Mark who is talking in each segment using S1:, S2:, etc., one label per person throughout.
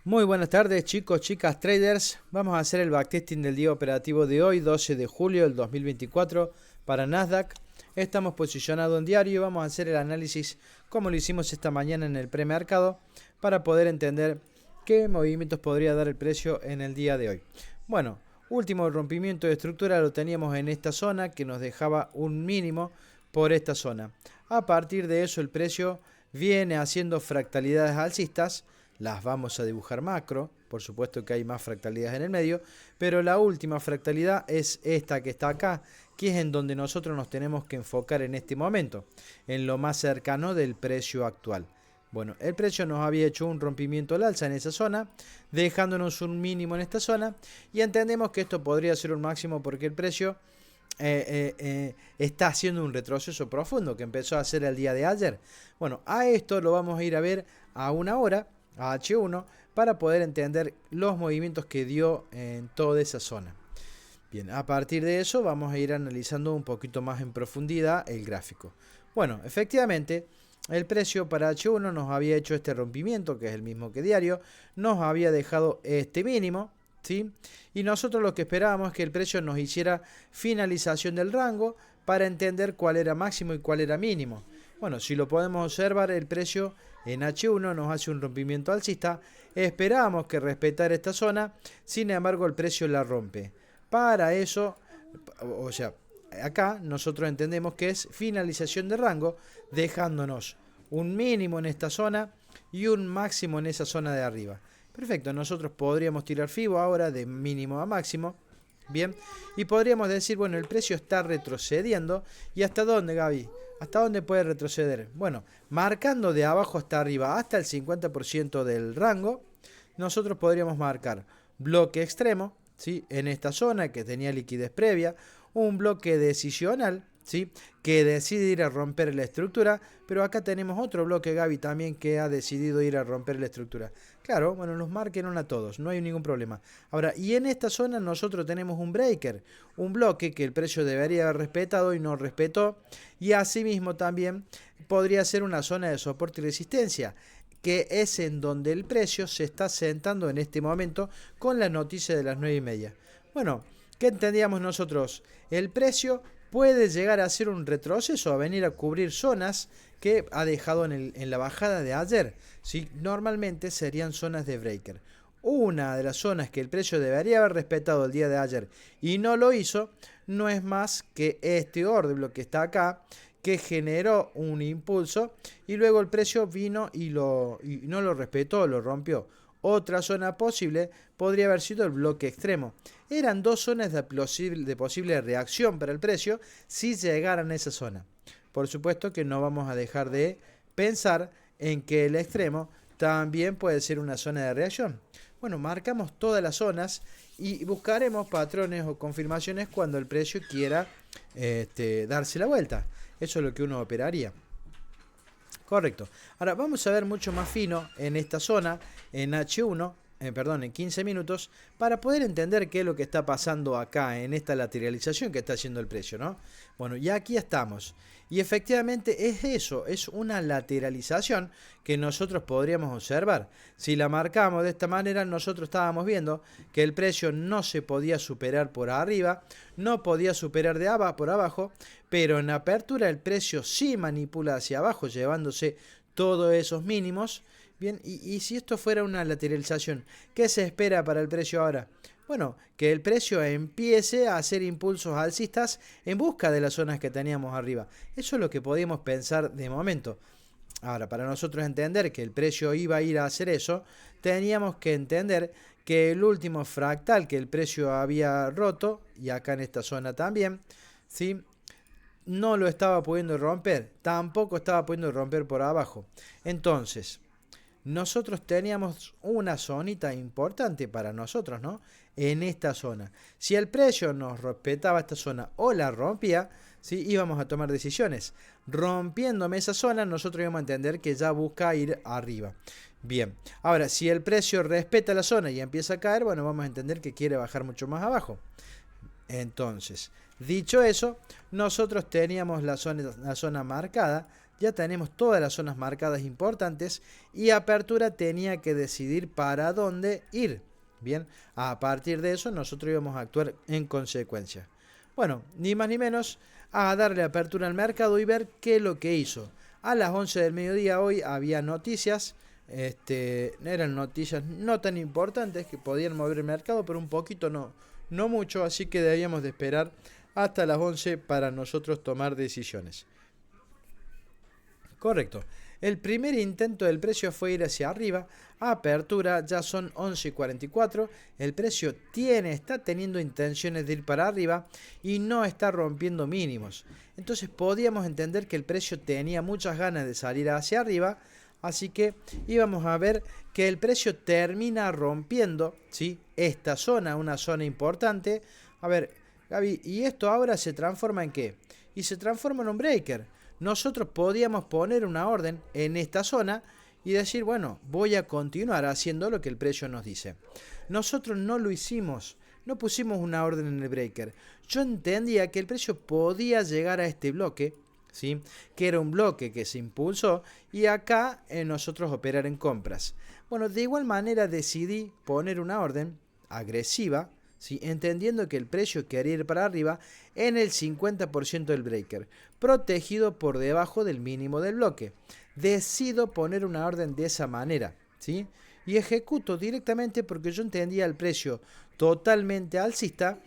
S1: Muy buenas tardes chicos, chicas, traders. Vamos a hacer el backtesting del día operativo de hoy, 12 de julio del 2024 para Nasdaq. Estamos posicionados en diario y vamos a hacer el análisis como lo hicimos esta mañana en el premercado para poder entender qué movimientos podría dar el precio en el día de hoy. Bueno, último rompimiento de estructura lo teníamos en esta zona que nos dejaba un mínimo por esta zona. A partir de eso el precio viene haciendo fractalidades alcistas. Las vamos a dibujar macro, por supuesto que hay más fractalidades en el medio, pero la última fractalidad es esta que está acá, que es en donde nosotros nos tenemos que enfocar en este momento, en lo más cercano del precio actual. Bueno, el precio nos había hecho un rompimiento al alza en esa zona, dejándonos un mínimo en esta zona, y entendemos que esto podría ser un máximo porque el precio está haciendo un retroceso profundo que empezó a hacer el día de ayer. Bueno, a esto lo vamos a ir a ver a una hora, a H1, para poder entender los movimientos que dio en toda esa zona. Bien, a partir de eso vamos a ir analizando un poquito más en profundidad el gráfico. Bueno, efectivamente, el precio para H1 nos había hecho este rompimiento, que es el mismo que diario, nos había dejado este mínimo, ¿sí? Y nosotros lo que esperábamos es que el precio nos hiciera finalización del rango para entender cuál era máximo y cuál era mínimo. Bueno, si lo podemos observar, el precio en H1 nos hace un rompimiento alcista. Esperábamos que respetara esta zona, sin embargo el precio la rompe. Para eso, o sea, acá nosotros entendemos que es finalización de rango, dejándonos un mínimo en esta zona y un máximo en esa zona de arriba. Perfecto, nosotros podríamos tirar FIBO ahora de mínimo a máximo. Bien, y podríamos decir, bueno, el precio está retrocediendo. ¿Y hasta dónde, Gaby? ¿Hasta dónde puede retroceder? Bueno, marcando de abajo hasta arriba hasta el 50% del rango, nosotros podríamos marcar bloque extremo, ¿sí? En esta zona que tenía liquidez previa, un bloque decisional, ¿sí? Que decide ir a romper la estructura, pero acá tenemos otro bloque, Gaby, también que ha decidido ir a romper la estructura. Claro, bueno, nos marquen a todos, no hay ningún problema. Ahora, y en esta zona nosotros tenemos un breaker, un bloque que el precio debería haber respetado y no respetó, y asimismo también podría ser una zona de soporte y resistencia, que es en donde el precio se está sentando en este momento con la noticia de las 9:30. Bueno, ¿qué entendíamos nosotros? El precio puede llegar a hacer un retroceso, a venir a cubrir zonas que ha dejado en la bajada de ayer. ¿Sí? Normalmente serían zonas de breaker. Una de las zonas que el precio debería haber respetado el día de ayer y no lo hizo, no es más que este orden que está acá, que generó un impulso y luego el precio vino y no lo respetó, lo rompió. Otra zona posible podría haber sido el bloque extremo. Eran dos zonas de posible reacción para el precio si llegaran a esa zona. Por supuesto que no vamos a dejar de pensar en que el extremo también puede ser una zona de reacción. Bueno, marcamos todas las zonas y buscaremos patrones o confirmaciones cuando el precio quiera darse la vuelta. Eso es lo que uno operaría. Correcto. Ahora vamos a ver mucho más fino en esta zona, en H1, en 15 minutos, para poder entender qué es lo que está pasando acá en esta lateralización que está haciendo el precio, ¿no? Bueno, y aquí estamos. Y efectivamente es eso, es una lateralización que nosotros podríamos observar. Si la marcamos de esta manera, nosotros estábamos viendo que el precio no se podía superar por arriba, no podía superar por abajo, pero en apertura el precio sí manipula hacia abajo, llevándose todos esos mínimos. Bien, y si esto fuera una lateralización, ¿qué se espera para el precio ahora? Bueno, que el precio empiece a hacer impulsos alcistas en busca de las zonas que teníamos arriba. Eso es lo que podíamos pensar de momento. Ahora, para nosotros entender que el precio iba a ir a hacer eso, teníamos que entender que el último fractal que el precio había roto, y acá en esta zona también, ¿sí? No lo estaba pudiendo romper, tampoco estaba pudiendo romper por abajo. Entonces, nosotros teníamos una zonita importante para nosotros, ¿no? En esta zona. Si el precio nos respetaba esta zona o la rompía, ¿sí? Íbamos a tomar decisiones. Rompiéndome esa zona, nosotros íbamos a entender que ya busca ir arriba. Bien, ahora, si el precio respeta la zona y empieza a caer, bueno, vamos a entender que quiere bajar mucho más abajo. Entonces, dicho eso, nosotros teníamos la zona marcada ya tenemos todas las zonas marcadas importantes y apertura tenía que decidir para dónde ir. Bien, a partir de eso nosotros íbamos a actuar en consecuencia. Bueno, ni más ni menos a darle apertura al mercado y ver qué es lo que hizo. A las 11 del mediodía hoy había noticias, eran noticias no tan importantes que podían mover el mercado, pero un poquito no mucho, así que debíamos de esperar hasta las 11 para nosotros tomar decisiones. Correcto. El primer intento del precio fue ir hacia arriba. A apertura ya son 11.44. El precio está teniendo intenciones de ir para arriba y no está rompiendo mínimos. Entonces podíamos entender que el precio tenía muchas ganas de salir hacia arriba. Así que íbamos a ver que el precio termina rompiendo, ¿sí?, esta zona, una zona importante. A ver, Gaby, ¿y esto ahora se transforma en qué? Y se transforma en un breaker. Nosotros podíamos poner una orden en esta zona y decir, bueno, voy a continuar haciendo lo que el precio nos dice. Nosotros no lo hicimos, no pusimos una orden en el breaker. Yo entendía que el precio podía llegar a este bloque, ¿sí?, que era un bloque que se impulsó, y acá nosotros operar en compras. Bueno, de igual manera decidí poner una orden agresiva, ¿sí?, entendiendo que el precio quería ir para arriba en el 50% del breaker, protegido por debajo del mínimo del bloque. Decido poner una orden de esa manera, ¿sí?, y ejecuto directamente porque yo entendía el precio totalmente alcista.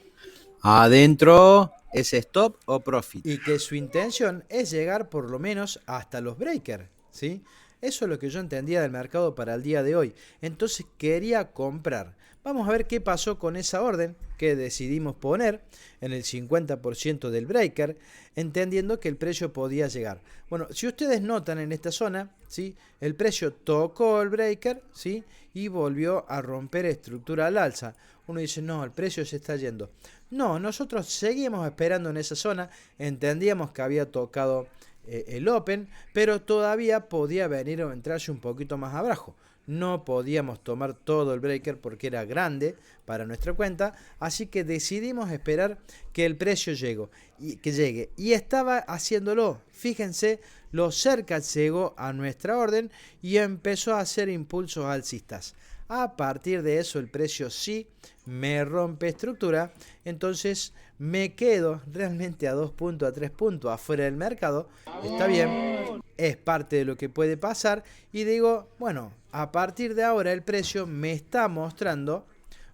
S2: Adentro es stop o profit.
S1: Y que su intención es llegar por lo menos hasta los breakers, ¿sí? Eso es lo que yo entendía del mercado para el día de hoy. Entonces quería comprar. Vamos a ver qué pasó con esa orden que decidimos poner en el 50% del breaker, entendiendo que el precio podía llegar. Bueno, si ustedes notan en esta zona, ¿sí?, el precio tocó el breaker, ¿sí?, y volvió a romper estructura al alza. Uno dice, no, el precio se está yendo. No, nosotros seguimos esperando en esa zona, entendíamos que había tocado el open, pero todavía podía venir o entrarse un poquito más abajo. No podíamos tomar todo el breaker porque era grande para nuestra cuenta, así que decidimos esperar que el precio llegue. Y estaba haciéndolo. Fíjense lo cerca llegó a nuestra orden y empezó a hacer impulsos alcistas. A partir de eso el precio sí me rompe estructura, entonces me quedo realmente a 2 puntos, a 3 puntos afuera del mercado. Está bien, es parte de lo que puede pasar y digo, bueno, a partir de ahora el precio me está mostrando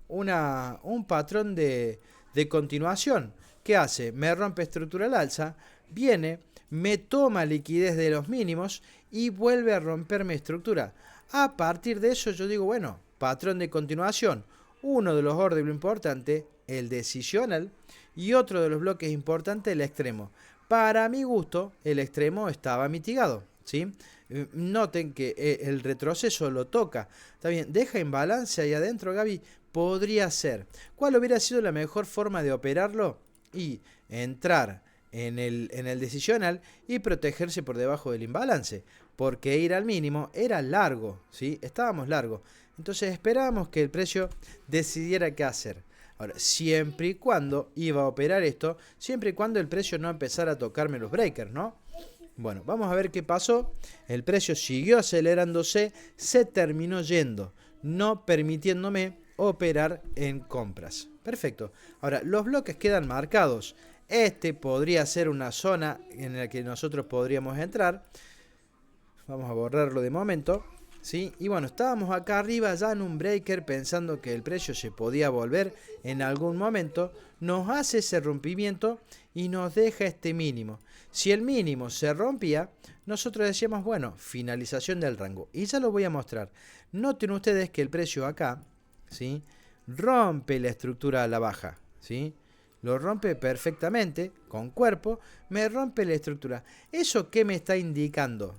S1: un patrón de continuación. ¿Qué hace? Me rompe estructura al alza, viene, me toma liquidez de los mínimos y vuelve a romperme estructura. A partir de eso yo digo, bueno, patrón de continuación. Uno de los órdenes importantes, el decisional, y otro de los bloques importantes, el extremo. Para mi gusto, el extremo estaba mitigado, ¿sí? Noten que el retroceso lo toca. Está bien, deja imbalance ahí adentro, Gaby. Podría ser. ¿Cuál hubiera sido la mejor forma de operarlo? Y entrar en el decisional y protegerse por debajo del imbalance, porque ir al mínimo era largo, ¿sí? Estábamos largos. Entonces esperábamos que el precio decidiera qué hacer. Ahora, siempre y cuando iba a operar esto, siempre y cuando el precio no empezara a tocarme los breakers, ¿no? Bueno, vamos a ver qué pasó. El precio siguió acelerándose, se terminó yendo, no permitiéndome operar en compras. Perfecto. Ahora, los bloques quedan marcados. Este podría ser una zona en la que nosotros podríamos entrar. Vamos a borrarlo de momento, ¿sí? Y bueno, estábamos acá arriba ya en un breaker pensando que el precio se podía volver en algún momento. Nos hace ese rompimiento y nos deja este mínimo. Si el mínimo se rompía, nosotros decíamos, bueno, finalización del rango. Y ya lo voy a mostrar. Noten ustedes que el precio acá, ¿sí?, rompe la estructura a la baja, ¿sí? Lo rompe perfectamente, con cuerpo, me rompe la estructura. ¿Eso qué me está indicando?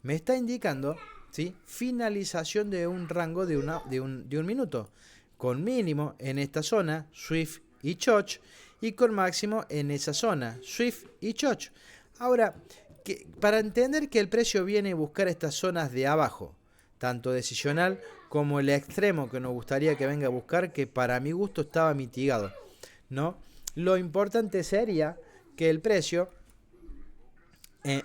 S1: Me está indicando, ¿sí?, finalización de un rango de un minuto, con mínimo en esta zona, Swift y Choch, y con máximo en esa zona, Swift y Choch. Ahora, para entender que el precio viene a buscar estas zonas de abajo, tanto decisional como el extremo que nos gustaría que venga a buscar, que para mi gusto estaba mitigado, ¿no? Lo importante sería que el precio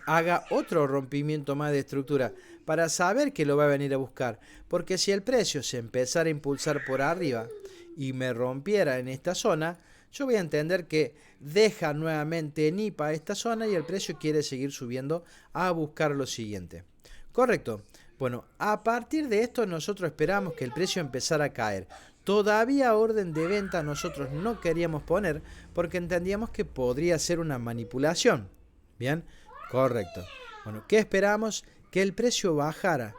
S1: haga otro rompimiento más de estructura para saber que lo va a venir a buscar. Porque si el precio se empezara a impulsar por arriba y me rompiera en esta zona, yo voy a entender que deja nuevamente en IPA esta zona y el precio quiere seguir subiendo a buscar lo siguiente. Correcto. Bueno, a partir de esto nosotros esperamos que el precio empezara a caer. Todavía orden de venta nosotros no queríamos poner porque entendíamos que podría ser una manipulación. Bien, correcto. Bueno, ¿qué esperamos? Que el precio bajara,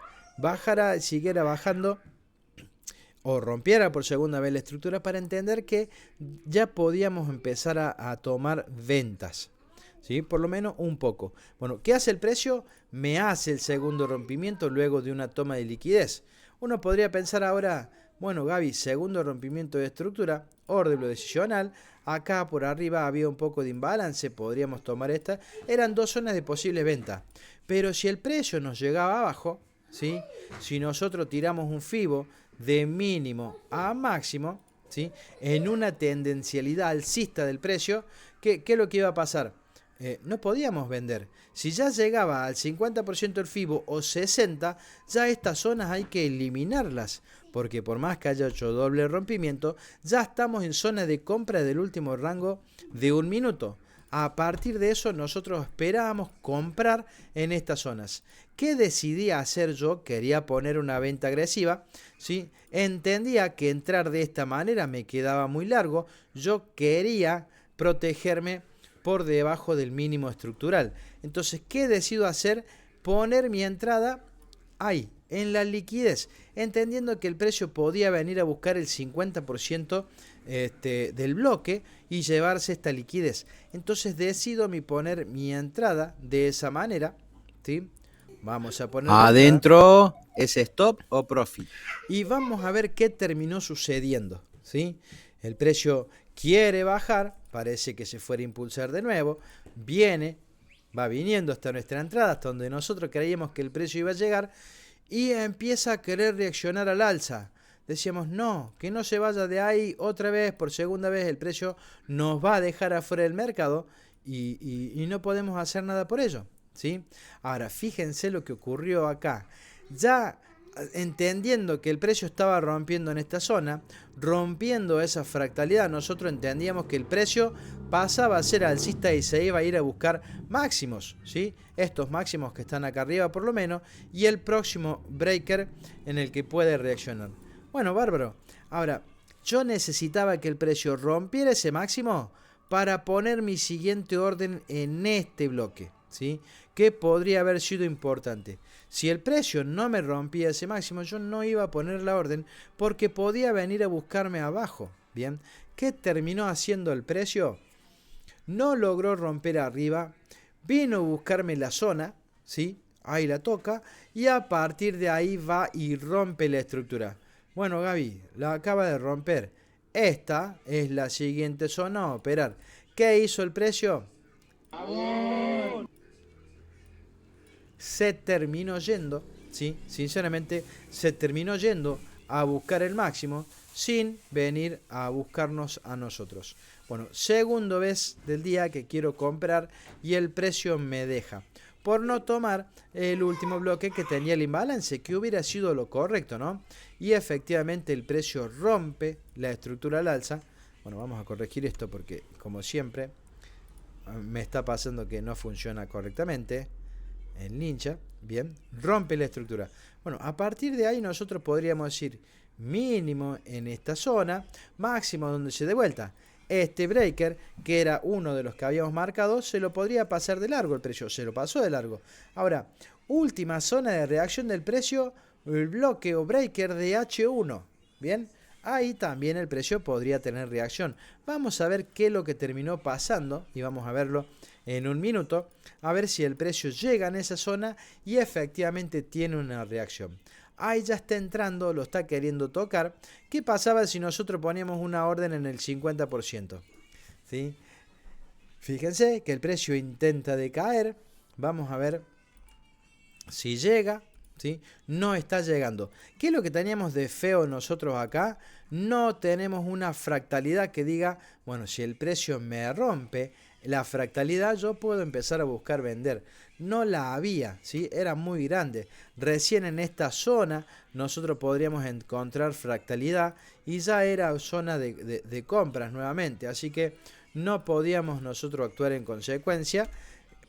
S1: siguiera bajando o rompiera por segunda vez la estructura para entender que ya podíamos empezar a tomar ventas. ¿Sí? Por lo menos un poco. Bueno, ¿qué hace el precio? Me hace el segundo rompimiento luego de una toma de liquidez. Uno podría pensar ahora, bueno, Gaby, segundo rompimiento de estructura, orden decisional. Acá por arriba había un poco de imbalance, podríamos tomar esta. Eran dos zonas de posible venta. Pero si el precio nos llegaba abajo, ¿sí? Si nosotros tiramos un FIBO de mínimo a máximo, ¿sí? En una tendencialidad alcista del precio, ¿qué es lo que iba a pasar? No podíamos vender. Si ya llegaba al 50% el FIBO o 60%, ya estas zonas hay que eliminarlas. Porque por más que haya hecho doble rompimiento, ya estamos en zona de compra del último rango de un minuto. A partir de eso nosotros esperábamos comprar en estas zonas. ¿Qué decidí hacer yo? Quería poner una venta agresiva, ¿sí? Entendía que entrar de esta manera me quedaba muy largo. Yo quería protegerme por debajo del mínimo estructural. Entonces, ¿qué decido hacer? Poner mi entrada ahí, en la liquidez, entendiendo que el precio podía venir a buscar el 50% del bloque y llevarse esta liquidez. Entonces decido poner mi entrada de esa manera, ¿sí? Vamos a poner
S2: adentro, ¿es stop o profit?
S1: Y vamos a ver qué terminó sucediendo, ¿sí? El precio quiere bajar, parece que se fuera a impulsar de nuevo, va viniendo hasta nuestra entrada, hasta donde nosotros creíamos que el precio iba a llegar, y empieza a querer reaccionar al alza. Decíamos, no, que no se vaya de ahí otra vez, por segunda vez el precio nos va a dejar afuera del mercado y no podemos hacer nada por ello, ¿sí? Ahora, fíjense lo que ocurrió acá. Ya entendiendo que el precio estaba rompiendo en esta zona, rompiendo esa fractalidad, nosotros entendíamos que el precio pasaba a ser alcista y se iba a ir a buscar máximos, ¿sí? Estos máximos que están acá arriba por lo menos, y el próximo breaker en el que puede reaccionar. Bueno, bárbaro. Ahora, yo necesitaba que el precio rompiera ese máximo para poner mi siguiente orden en este bloque, ¿sí? Que podría haber sido importante. Si el precio no me rompía ese máximo, yo no iba a poner la orden porque podía venir a buscarme abajo. Bien, ¿qué terminó haciendo el precio? No logró romper arriba, vino a buscarme la zona, ¿sí? Ahí la toca y a partir de ahí va y rompe la estructura. Bueno, Gaby, la acaba de romper. Esta es la siguiente zona a operar. ¿Qué hizo el precio? Se terminó yendo, ¿sí? Sinceramente, se terminó yendo a buscar el máximo sin venir a buscarnos a nosotros. Bueno, segundo vez del día que quiero comprar y el precio me deja. Por no tomar el último bloque que tenía el imbalance, que hubiera sido lo correcto, ¿no? Y efectivamente el precio rompe la estructura al alza. Bueno, vamos a corregir esto porque, como siempre, me está pasando que no funciona correctamente. El ninja, bien, rompe la estructura. Bueno, a partir de ahí nosotros podríamos decir mínimo en esta zona, máximo donde se dé vuelta. Este breaker, que era uno de los que habíamos marcado, se lo podría pasar de largo el precio, se lo pasó de largo. Ahora, última zona de reacción del precio, el bloque o breaker de H1, bien, ahí también el precio podría tener reacción. Vamos a ver qué es lo que terminó pasando y vamos a verlo en un minuto, a ver si el precio llega en esa zona y efectivamente tiene una reacción. Ahí ya está entrando, lo está queriendo tocar. ¿Qué pasaba si nosotros poníamos una orden en el 50%? ¿Sí? Fíjense que el precio intenta decaer. Vamos a ver si llega. ¿Sí? No está llegando. ¿Qué es lo que teníamos de feo nosotros acá? No tenemos una fractalidad que diga, bueno, si el precio me rompe la fractalidad, yo puedo empezar a buscar vender. No la había, ¿sí? Era muy grande. Recién en esta zona nosotros podríamos encontrar fractalidad y ya era zona de compras nuevamente. Así que no podíamos nosotros actuar en consecuencia.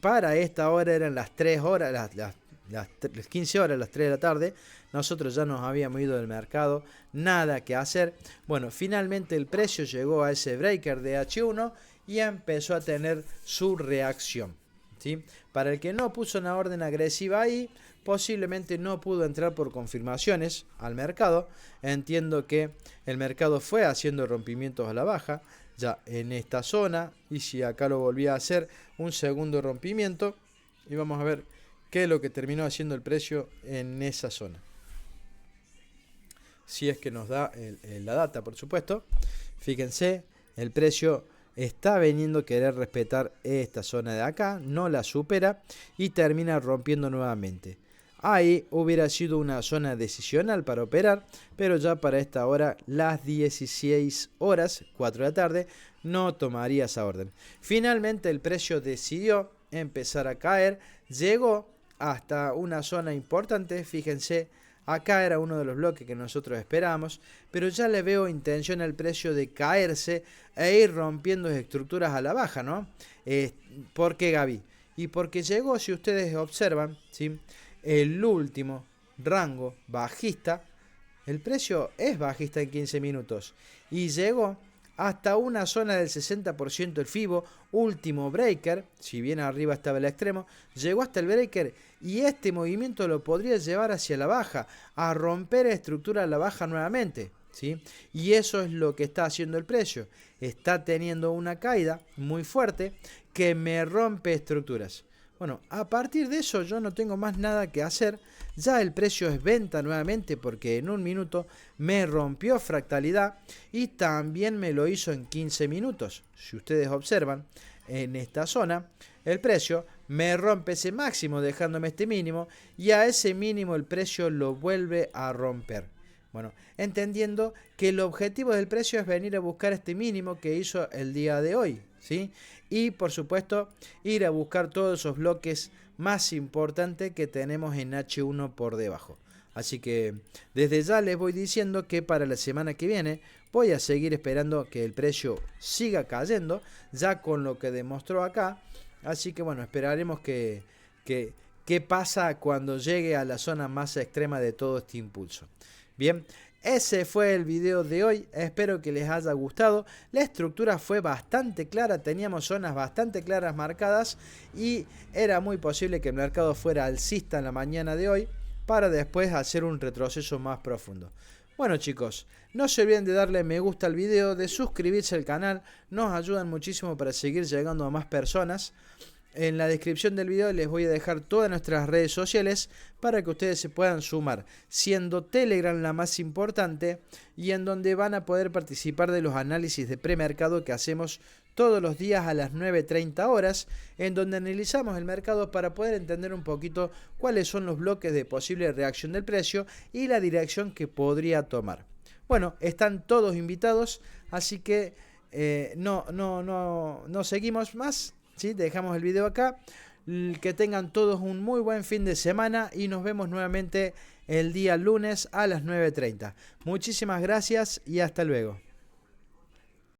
S1: Para esta hora eran las 3 horas, las 15 horas, las 3 de la tarde. Nosotros ya nos habíamos ido del mercado, nada que hacer. Bueno, finalmente el precio llegó a ese breaker de H1 y empezó a tener su reacción, ¿sí? Para el que no puso una orden agresiva ahí, posiblemente no pudo entrar por confirmaciones al mercado. Entiendo que el mercado fue haciendo rompimientos a la baja ya en esta zona, y si acá lo volvía a hacer, un segundo rompimiento, y vamos a ver qué es lo que terminó haciendo el precio en esa zona. Si es que nos da la data, por supuesto. Fíjense, el precio está veniendo a querer respetar esta zona de acá, no la supera y termina rompiendo nuevamente. Ahí hubiera sido una zona decisional para operar, pero ya para esta hora, las 16 horas, 4 de la tarde, no tomaría esa orden. Finalmente el precio decidió empezar a caer, llegó hasta una zona importante, fíjense, acá era uno de los bloques que nosotros esperábamos, pero ya le veo intención al precio de caerse e ir rompiendo estructuras a la baja, ¿no? ¿Por qué, Gaby? Y porque llegó, si ustedes observan, ¿sí?, el último rango bajista, el precio es bajista en 15 minutos y llegó hasta una zona del 60% el FIBO, último breaker, si bien arriba estaba el extremo, llegó hasta el breaker y este movimiento lo podría llevar hacia la baja, a romper estructura a la baja nuevamente, ¿sí? Y eso es lo que está haciendo el precio, está teniendo una caída muy fuerte que me rompe estructuras. Bueno, a partir de eso yo no tengo más nada que hacer. Ya el precio es venta nuevamente porque en un minuto me rompió fractalidad y también me lo hizo en 15 minutos. Si ustedes observan, en esta zona el precio me rompe ese máximo dejándome este mínimo y a ese mínimo el precio lo vuelve a romper. Bueno, entendiendo que el objetivo del precio es venir a buscar este mínimo que hizo el día de hoy, ¿sí? Y por supuesto ir a buscar todos esos bloques más importantes que tenemos en H1 por debajo. Así que desde ya les voy diciendo que para la semana que viene voy a seguir esperando que el precio siga cayendo, ya con lo que demostró acá. Así que bueno, esperaremos qué pasa cuando llegue a la zona más extrema de todo este impulso. Bien, ese fue el video de hoy, espero que les haya gustado. La estructura fue bastante clara, teníamos zonas bastante claras marcadas y era muy posible que el mercado fuera alcista en la mañana de hoy para después hacer un retroceso más profundo. Bueno chicos, no se olviden de darle me gusta al video, de suscribirse al canal, nos ayudan muchísimo para seguir llegando a más personas. En la descripción del video les voy a dejar todas nuestras redes sociales para que ustedes se puedan sumar, siendo Telegram la más importante y en donde van a poder participar de los análisis de premercado que hacemos todos los días a las 9:30 horas, en donde analizamos el mercado para poder entender un poquito cuáles son los bloques de posible reacción del precio y la dirección que podría tomar. Bueno, están todos invitados, así que no seguimos más. ¿Sí? Dejamos el video acá, que tengan todos un muy buen fin de semana y nos vemos nuevamente el día lunes a las 9:30. Muchísimas gracias y hasta luego.